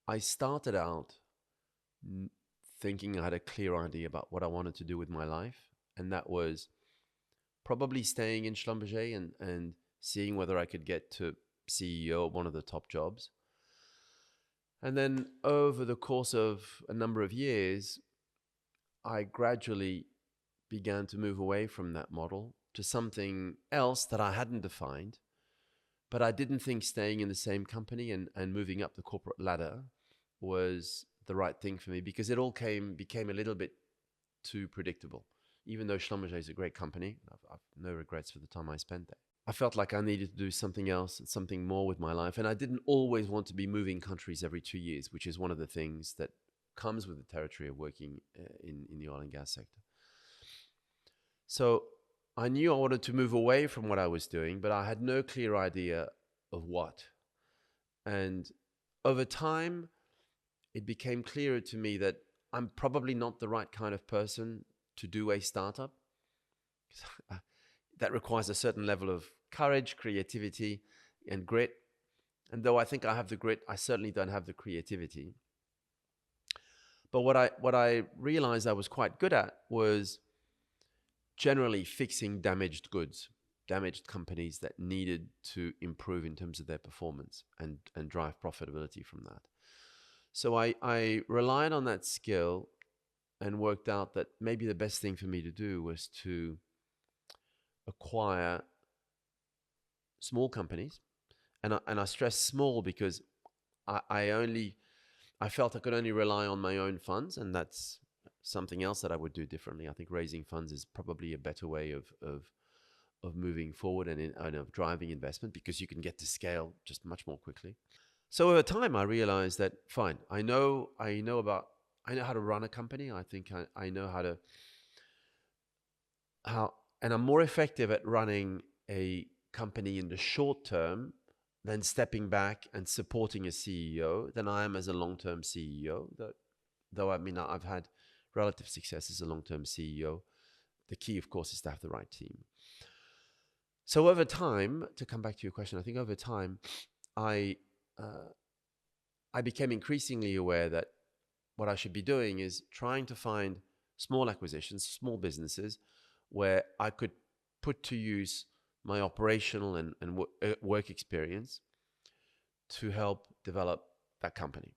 I started out n- thinking I had a clear idea about what I wanted to do with my life, and that was probably staying in Schlumberger and seeing whether I could get to CEO of one of the top jobs. And then over the course of a number of years, I gradually began to move away from that model to something else that I hadn't defined. But I didn't think staying in the same company and moving up the corporate ladder was the right thing for me, because it all became a little bit too predictable. Even though Schlumberger is a great company, I've no regrets for the time I spent there. I felt like I needed to do something else, something more with my life. And I didn't always want to be moving countries every 2 years, which is one of the things that comes with the territory of working in the oil and gas sector. So I knew I wanted to move away from what I was doing, but I had no clear idea of what. And over time, it became clearer to me that I'm probably not the right kind of person to do a startup. That requires a certain level of courage, creativity, and grit. And though I think I have the grit, I certainly don't have the creativity. But what I realized I was quite good at was generally fixing damaged goods, damaged companies that needed to improve in terms of their performance and drive profitability from that. So I relied on that skill and worked out that maybe the best thing for me to do was to acquire small companies. And I stress small because I felt I could only rely on my own funds, and that's something else that I would do differently. I think raising funds is probably a better way of moving forward and of driving investment, because you can get to scale just much more quickly. So over time, I realized that fine, I know how to run a company. I think I know how, and I'm more effective at running a company in the short term than stepping back and supporting a CEO than I am as a long-term CEO. Though I mean, I've had relative success as a long-term CEO. The key, of course, is to have the right team. So over time, to come back to your question, I think over time, I became increasingly aware that what I should be doing is trying to find small acquisitions, small businesses, where I could put to use my operational and work experience to help develop that company.